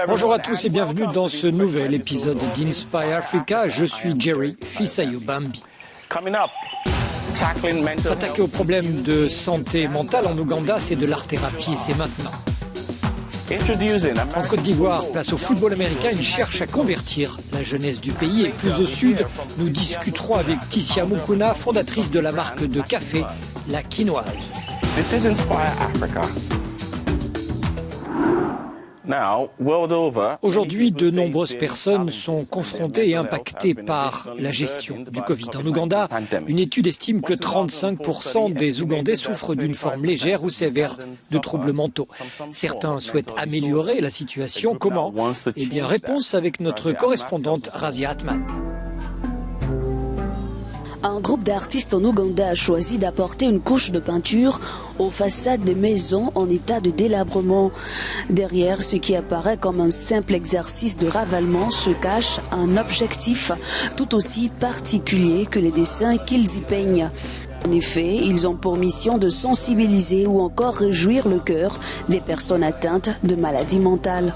Bonjour à tous et bienvenue dans ce nouvel épisode d'Inspire Africa. Je suis Jerry Fisayo-Bambi. S'attaquer aux problèmes de santé mentale en Ouganda, c'est de l'art-thérapie et c'est maintenant. En Côte d'Ivoire, place au football américain, il cherche à convertir la jeunesse du pays. Et plus au sud, nous discuterons avec Ticia Mukuna, fondatrice de la marque de café La Quinoise. This is Inspire Africa. Aujourd'hui, de nombreuses personnes sont confrontées et impactées par la gestion du Covid. En Ouganda, une étude estime que 35% des Ougandais souffrent d'une forme légère ou sévère de troubles mentaux. Certains souhaitent améliorer la situation. Comment ? Eh bien, réponse avec notre correspondante Razia Atman. Un groupe d'artistes en Ouganda a choisi d'apporter une couche de peinture aux façades des maisons en état de délabrement. Derrière ce qui apparaît comme un simple exercice de ravalement se cache un objectif tout aussi particulier que les dessins qu'ils y peignent. En effet, ils ont pour mission de sensibiliser ou encore réjouir le cœur des personnes atteintes de maladies mentales.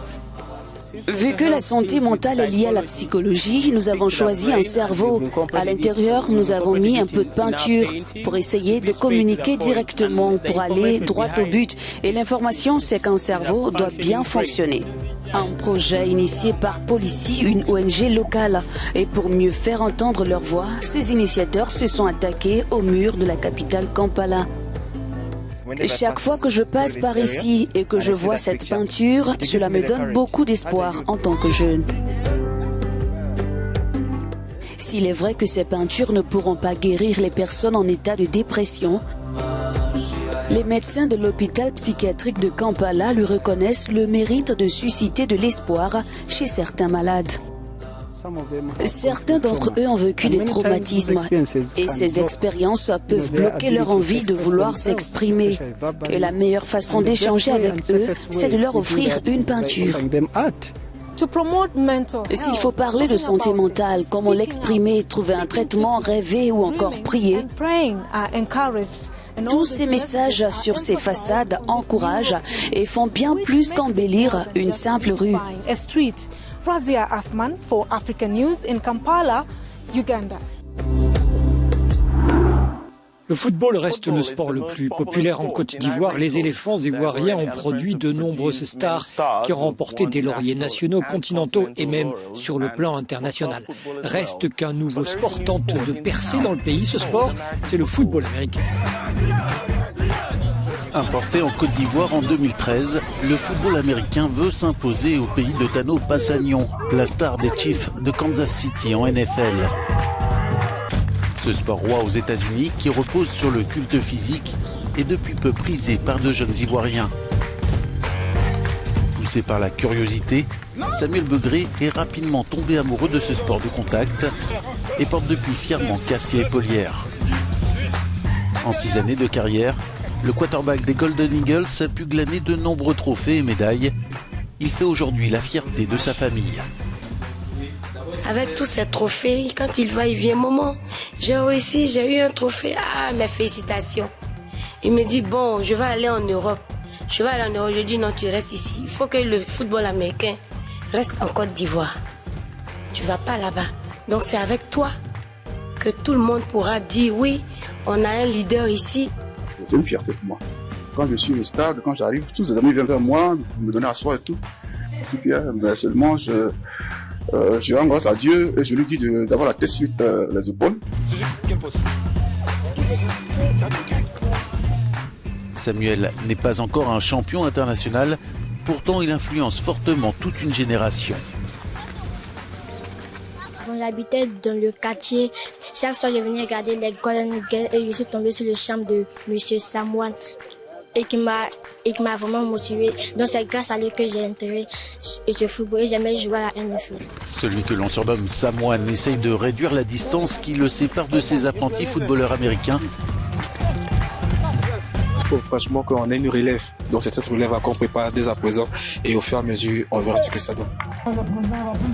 Vu que la santé mentale est liée à la psychologie, nous avons choisi un cerveau. À l'intérieur, nous avons mis un peu de peinture pour essayer de communiquer directement, pour aller droit au but. Et l'information, c'est qu'un cerveau doit bien fonctionner. Un projet initié par Policy, une ONG locale. Et pour mieux faire entendre leur voix, ces initiateurs se sont attaqués au mur de la capitale Kampala. Chaque fois que je passe par ici et que je vois cette peinture, cela me donne beaucoup d'espoir en tant que jeune. S'il est vrai que ces peintures ne pourront pas guérir les personnes en état de dépression, les médecins de l'hôpital psychiatrique de Kampala lui reconnaissent le mérite de susciter de l'espoir chez certains malades. Certains d'entre eux ont vécu des traumatismes et ces expériences peuvent bloquer leur envie de vouloir s'exprimer. Et la meilleure façon d'échanger avec eux, c'est de leur offrir une peinture. S'il faut parler de santé mentale, comment l'exprimer, trouver un traitement, rêver ou encore prier, tous ces messages sur ces façades encouragent et font bien plus qu'embellir une simple rue. Razia Atman for African News in Kampala, Uganda. Le football reste le sport le plus populaire en Côte d'Ivoire. Les éléphants ivoiriens ont produit de nombreuses stars qui ont remporté des lauriers nationaux, continentaux et même sur le plan international. Reste qu'un nouveau sport tente de percer dans le pays. Ce sport, c'est le football américain. Importé en Côte d'Ivoire en 2013, le football américain veut s'imposer au pays de Tano Passagnon, la star des Chiefs de Kansas City en NFL. Ce sport roi aux États-Unis, qui repose sur le culte physique, est depuis peu prisé par de jeunes Ivoiriens. Poussé par la curiosité, Samuel Begré est rapidement tombé amoureux de ce sport de contact et porte depuis fièrement casque et épaulière. En 6 années de carrière, le quarterback des Golden Eagles a pu glaner de nombreux trophées et médailles. Il fait aujourd'hui la fierté de sa famille. Avec tous ces trophées, quand il va, il vient, maman, j'ai réussi, j'ai eu un trophée, mes félicitations. Il me dit, bon, je vais aller en Europe. Je dis, non, tu restes ici. Il faut que le football américain reste en Côte d'Ivoire. Tu ne vas pas là-bas. Donc c'est avec toi que tout le monde pourra dire, oui, on a un leader ici. C'est une fierté pour moi. Quand je suis au stade, quand j'arrive, tous les amis viennent vers moi, me donner à soir et tout. Je suis fier, mais seulement je rends grâce à Dieu et je lui dis d'avoir la tête sur les épaules. Samuel n'est pas encore un champion international, pourtant il influence fortement toute une génération. On habitait dans le quartier. Chaque soir, je venais regarder les Golden Eagles et je suis tombée sur le champ de M. Samoine et qui m'a vraiment motivé. Donc c'est grâce à lui que j'ai intégré ce football et j'aimais jouer à la NFL. Celui que l'on surnomme Samoine essaye de réduire la distance qui le sépare de ses apprentis footballeurs américains. Il faut franchement qu'on ait une relève. Donc c'est cette relève qu'on prépare dès à présent et au fur et à mesure, on verra ce que ça donne.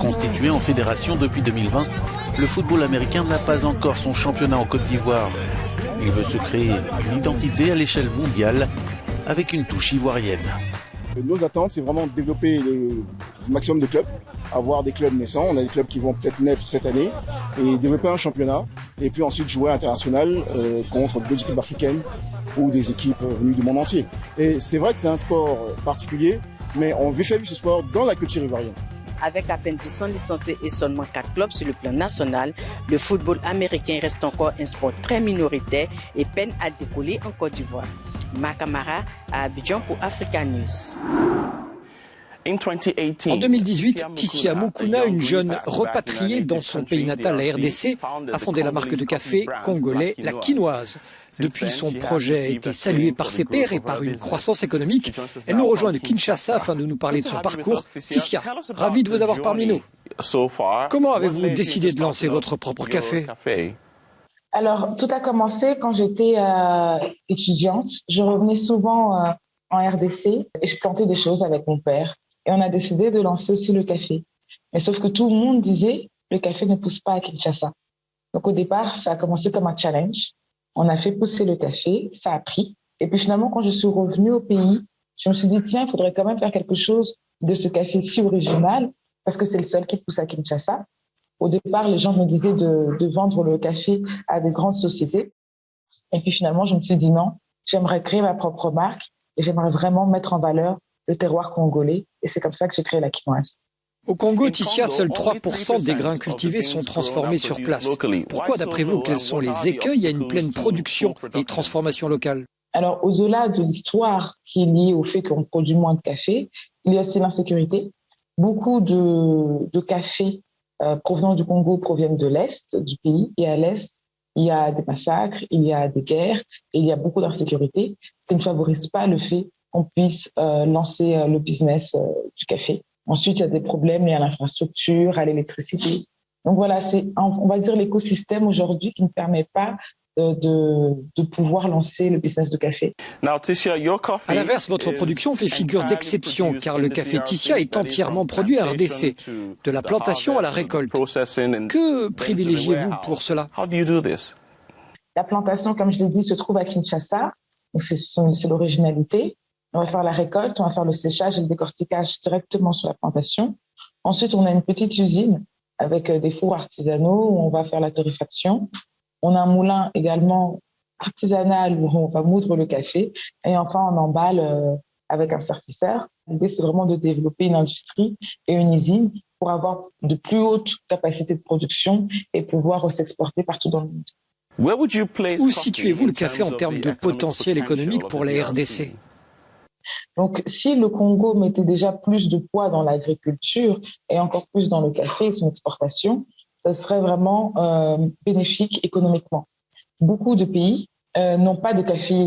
Constitué en fédération depuis 2020, le football américain n'a pas encore son championnat en Côte d'Ivoire. Il veut se créer une identité à l'échelle mondiale avec une touche ivoirienne. Nos attentes, c'est vraiment de développer le maximum de clubs, avoir des clubs naissants. On a des clubs qui vont peut-être naître cette année et développer un championnat. Et puis ensuite jouer à l'international contre d'autres équipes africaines ou des équipes venues du monde entier. Et c'est vrai que c'est un sport particulier, mais on veut faire ce sport dans la culture ivoirienne. Avec à peine 200 licenciés et seulement 4 clubs sur le plan national, le football américain reste encore un sport très minoritaire et peine à décoller en Côte d'Ivoire. Makamara à Abidjan pour Africa News. En 2018, Tissia Mukuna, une jeune repatriée dans son pays natal, la RDC, a fondé la marque de café congolais La Quinoise. Depuis, son projet a été salué par ses pairs et par une croissance économique. Elle nous rejoint de Kinshasa afin de nous parler de son parcours. Tissia, ravi de vous avoir parmi nous. Comment avez-vous décidé de lancer votre propre café ? Alors, tout a commencé quand j'étais étudiante. Je revenais souvent en RDC et je plantais des choses avec mon père. Et on a décidé de lancer aussi le café. Mais sauf que tout le monde disait le café ne pousse pas à Kinshasa. Donc au départ, ça a commencé comme un challenge. On a fait pousser le café, ça a pris. Et puis finalement, quand je suis revenue au pays, je me suis dit, tiens, il faudrait quand même faire quelque chose de ce café si original, parce que c'est le seul qui pousse à Kinshasa. Au départ, les gens me disaient de vendre le café à des grandes sociétés. Et puis finalement, je me suis dit non, j'aimerais créer ma propre marque et j'aimerais vraiment mettre en valeur le terroir congolais. Et c'est comme ça que j'ai créé La Quinoise. Au Congo, Tissia, seuls 3% des grains cultivés sont transformés sur place. Pourquoi, d'après vous, quels sont les écueils à une pleine production et transformation locale ? Alors, au-delà de l'histoire qui est liée au fait qu'on produit moins de café, il y a aussi l'insécurité. Beaucoup de cafés provenant du Congo proviennent de l'Est du pays. Et à l'Est, il y a des massacres, il y a des guerres, et il y a beaucoup d'insécurité qui ne favorisent pas le fait qu'on puisse lancer le business du café. Ensuite, il y a des problèmes liés à l'infrastructure, à l'électricité. Donc voilà, c'est, on va dire, l'écosystème aujourd'hui qui ne permet pas de pouvoir lancer le business de café. À l'inverse, votre production fait figure d'exception car le café Tissia est entièrement produit en RDC, de la plantation à la récolte. Que privilégiez-vous pour cela ? La plantation, comme je l'ai dit, se trouve à Kinshasa. Donc c'est l'originalité. On va faire la récolte, on va faire le séchage et le décortiquage directement sur la plantation. Ensuite, on a une petite usine avec des fours artisanaux où on va faire la torréfaction. On a un moulin également artisanal où on va moudre le café. Et enfin, on emballe avec un sertisseur. L'idée, c'est vraiment de développer une industrie et une usine pour avoir de plus hautes capacités de production et pouvoir s'exporter partout dans le monde. Où situez-vous le café en termes de potentiel économique pour la RDC ? Donc, si le Congo mettait déjà plus de poids dans l'agriculture et encore plus dans le café et son exportation, ça serait vraiment bénéfique économiquement. Beaucoup de pays n'ont pas de café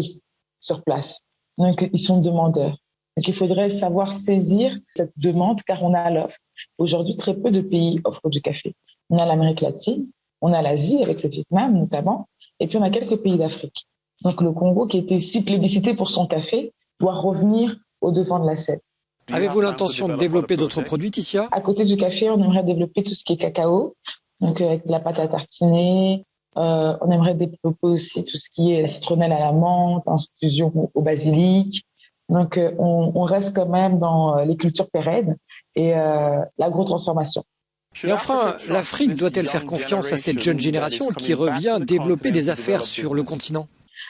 sur place, donc ils sont demandeurs. Donc, il faudrait savoir saisir cette demande car on a l'offre. Aujourd'hui, très peu de pays offrent du café. On a l'Amérique latine, on a l'Asie avec le Vietnam notamment, et puis on a quelques pays d'Afrique. Donc, le Congo, qui était si plébiscité pour son café, doit revenir au devant de la scène. Avez-vous l'intention de développer d'autres produits, Tissia ? À côté du café, on aimerait développer tout ce qui est cacao, donc avec de la pâte à tartiner. On aimerait développer aussi tout ce qui est citronnelle à la menthe, infusion au basilic. Donc, on reste quand même dans les cultures pérennes et l'agrotransformation. Et enfin, l'Afrique doit-elle faire confiance à cette jeune génération qui revient développer des affaires sur le continent ?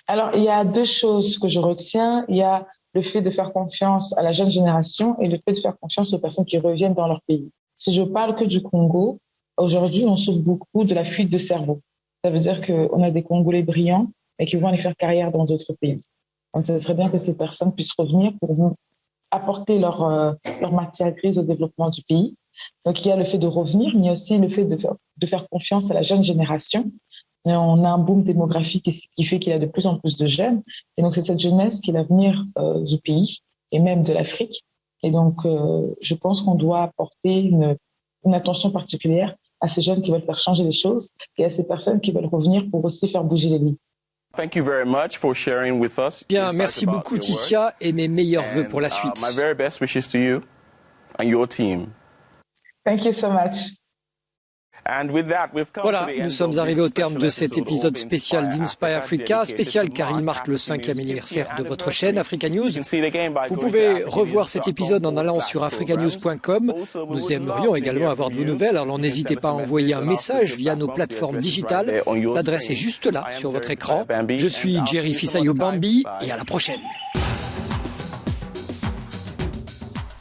Alors, il y a deux choses que je retiens. Il y a le fait de faire confiance à la jeune génération et le fait de faire confiance aux personnes qui reviennent dans leur pays. Si je parle que du Congo, aujourd'hui, on souffre beaucoup de la fuite de cerveau. Ça veut dire qu'on a des Congolais brillants, mais qui vont aller faire carrière dans d'autres pays. Donc, ce serait bien que ces personnes puissent revenir pour nous apporter leur matière grise au développement du pays. Donc, il y a le fait de revenir, mais il y a aussi le fait de faire confiance à la jeune génération. Et on a un boom démographique qui fait qu'il y a de plus en plus de jeunes. Et donc, c'est cette jeunesse qui est l'avenir du pays et même de l'Afrique. Et donc, je pense qu'on doit apporter une attention particulière à ces jeunes qui veulent faire changer les choses et à ces personnes qui veulent revenir pour aussi faire bouger les lignes. Bien, merci beaucoup, Tissia, et mes meilleurs vœux pour la suite. My very best wishes to you and your team. Thank you so much. Voilà, nous sommes arrivés au terme de cet épisode spécial d'Inspire Africa, spécial car il marque le 5e anniversaire de votre chaîne Africa News. Vous pouvez revoir cet épisode en allant sur africanews.com. Nous aimerions également avoir de vos nouvelles, alors n'hésitez pas à envoyer un message via nos plateformes digitales. L'adresse est juste là, sur votre écran. Je suis Jerry Fisayo Bambi et à la prochaine.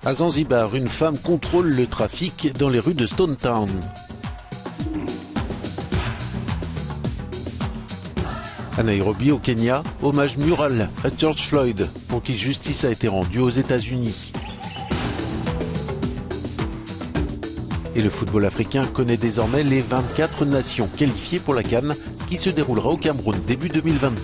À Zanzibar, une femme contrôle le trafic dans les rues de Stone Town. À Nairobi, au Kenya, hommage mural à George Floyd, pour qui justice a été rendue aux États-Unis. Et le football africain connaît désormais les 24 nations qualifiées pour la CAN qui se déroulera au Cameroun début 2022.